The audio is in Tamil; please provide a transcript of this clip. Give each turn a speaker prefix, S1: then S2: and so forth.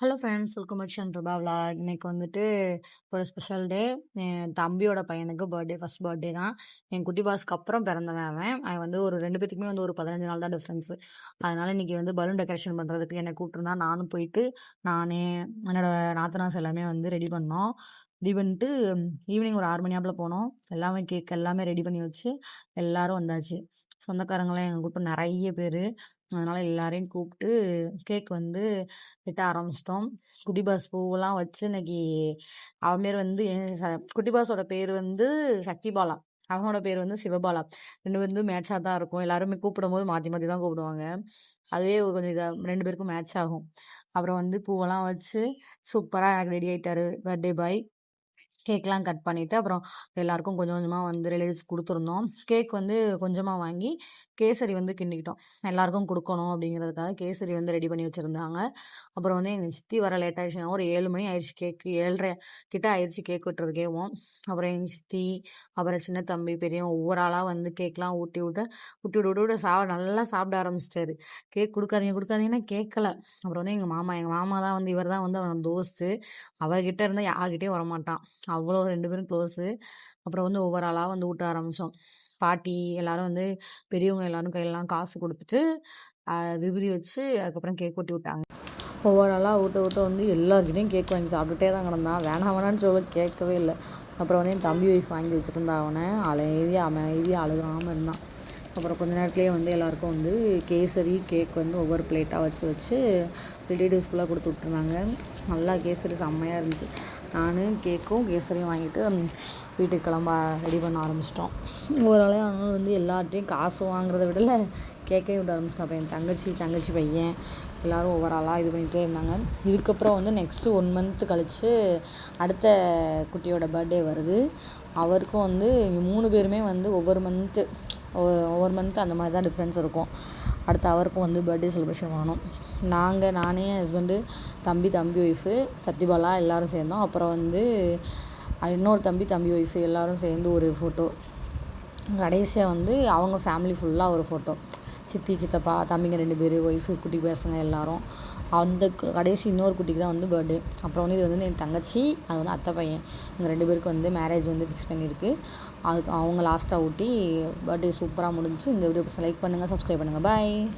S1: Hello friends, welcome back to Prabha vlog. இன்னைக்கு வந்துட்டு ஒரு ஸ்பெஷல் டே. என் தம்பியோட பையனுக்கு பர்த்டே, ஃபர்ஸ்ட் பர்த்டே தான். என் குட்டி பாஸ்க்கு அப்புறம் பிறந்தவன் அவன். அவன் வந்து ஒரு 2 பேத்துக்குமே வந்து ஒரு 15 நாள் தான் டிஃப்ரென்ஸு. அதனால இன்னைக்கு வந்து பலூன் டெக்கரேஷன் பண்ணுறதுக்கு என்னை கூப்பிட்டுருந்தா. நானும் போயிட்டு நானே என்னோட நாத்தனாஸ் எல்லாமே வந்து ரெடி பண்ணோம். ரெடி பண்ணிட்டு ஈவினிங் ஒரு 6 மணி ஆப்பில் போனோம். எல்லாமே கேக் எல்லாமே ரெடி பண்ணி வச்சு எல்லாரும் வந்தாச்சு. சொந்தக்காரங்களாம் எங்கள் கூப்பிட்டு நிறைய பேர். அதனால் எல்லாரையும் கூப்பிட்டு கேக் வந்து வெட்ட ஆரம்பிச்சிட்டோம். குட்டி பாஸ் பூவெல்லாம் வச்சு இன்னைக்கு அவன் பேர் வந்து குட்டி பாஸோட பேர் வந்து சக்தி பாலா, அவனோட பேர் வந்து சிவபாலா. 2 வந்து மேட்சாக தான் இருக்கும். எல்லாருமே கூப்பிடும்போது மாற்றி மாற்றி தான் கூப்பிடுவாங்க. அதுவே கொஞ்சம் இதாக 2 பேருக்கும் மேட்ச் ஆகும். அப்புறம் வந்து பூவெல்லாம் வச்சு சூப்பராக எனக்கு ரெடி ஆகிட்டாரு பர்த்டே பாய். கேக்லாம் கட் பண்ணிவிட்டு அப்புறம் எல்லாருக்கும் கொஞ்சம் கொஞ்சமாக வந்து ரிலேட்டிவ்ஸ் கொடுத்துருந்தோம். கேக் வந்து கொஞ்சமாக வாங்கி கேசரி வந்து கிண்டிக்கிட்டோம். எல்லாருக்கும் கொடுக்கணும் அப்படிங்கிறதுக்காக கேசரி வந்து ரெடி பண்ணி வச்சுருந்தாங்க. அப்புறம் வந்து எங்கள் சித்தி வர லேட் ஆகிடுச்சுன்னா ஒரு 7 மணி ஆயிடுச்சு. கேக்கு 7:30 கிட்ட ஆயிடுச்சு கேக் வெட்டுறதுக்கேவும். அப்புறம் எங்கள் சித்தி, அப்புறம் சின்ன தம்பி, பெரியவன் ஒவ்வொரு ஆளாக வந்து கேக்லாம் ஊட்டி விட்டு நல்லா சாப்பிட ஆரம்பிச்சிட்டாரு. கேக் கொடுக்காதீங்கன்னா கேட்கல. அப்புறம் வந்து எங்கள் மாமா தான் வந்து இவர் தான் வந்து அவன் தோஸ்து. அவர்கிட்ட இருந்தால் யார்கிட்டையும் வரமாட்டான். அவ்வளோ 2 பேரும் க்ளோஸு. அப்புறம் வந்து ஒவ்வொரு ஆளாக வந்து ஊட்ட ஆரம்பித்தோம். பாட்டி எல்லாரும் வந்து பெரியவங்க எல்லாரும் கையிலலாம் காசு கொடுத்துட்டு விபூதி வச்சு அதுக்கப்புறம் கேக் வெட்டி விட்டாங்க. ஒவ்வொரு ஆளாக ஊட்ட வந்து எல்லாருக்கிட்டையும் கேக் வாங்கி சாப்பிட்டுட்டே தான் கிடந்தான். வேணான்னு சொல்ல கேட்கவே இல்லை. அப்புறம் வந்து என் தம்பி ஒய்ஃப் வாங்கி வச்சுருந்தா. அவனை அமைதியாக அழுகாமல் இருந்தான். அப்புறம் கொஞ்ச நேரத்துலேயே வந்து எல்லாருக்கும் வந்து கேசரி கேக் வந்து ஒவ்வொரு பிளேட்டாக வச்சு ரிலேட்டிவ்ஸ்குள்ளே கொடுத்து விட்ருந்தாங்க. நல்லா கேசரி செம்மையாக இருந்துச்சு. நான் கேக்கும் கேசரியும் வாங்கிட்டு வீட்டுக்கு கிளம்ப ரெடி பண்ண ஆரம்பிச்சிட்டோம். ஒரு ஆளையும் அதனால வந்து எல்லார்ட்டையும் காசு வாங்குறத விடலை கேக்கே விட ஆரம்பிச்சிட்டோம். அப்புறம் என் தங்கச்சி பையன் எல்லோரும் ஒவ்வொரு ஆளாக இது பண்ணிகிட்டே இருந்தாங்க. இதுக்கப்புறம் வந்து நெக்ஸ்ட்டு 1 மந்த்து கழித்து அடுத்த குட்டியோட பர்த்டே வருது. அவருக்கும் வந்து 3 பேருமே வந்து ஒவ்வொரு மந்த்து அந்த மாதிரி தான் டிஃப்ரென்ஸ் இருக்கும். அடுத்து அவருக்கும் வந்து பர்த்டே செலிப்ரேஷன் பண்ணணும். நானே என் ஹஸ்பண்டு, தம்பி ஒய்ஃபு, சத்யபாலா எல்லோரும் சேர்ந்தோம். அப்புறம் வந்து இன்னொரு தம்பி ஒய்ஃபு எல்லோரும் சேர்ந்து ஒரு ஃபோட்டோ. கடைசியாக வந்து அவங்க ஃபேமிலி ஃபுல்லாக ஒரு ஃபோட்டோ. சித்தி, சித்தப்பா, தம்பிங்க 2 பேர், ஒய்ஃபு, குட்டி பசங்க எல்லோரும். அந்த கடைசி இன்னொரு குட்டிக்கு தான் வந்து பர்த்டே. அப்புறம் வந்து இது வந்து என் தங்கச்சி, அது வந்து அத்தை பையன். எங்கள் 2 பேருக்கு வந்து மேரேஜ் வந்து ஃபிக்ஸ் பண்ணியிருக்கு. அதுக்கு அவங்க லாஸ்ட்டாக ஊட்டி பர்த்டே சூப்பராக முடிஞ்சிச்சு. இந்த வீடியோ லைக் பண்ணுங்கள், சப்ஸ்கிரைப் பண்ணுங்கள். பாய்.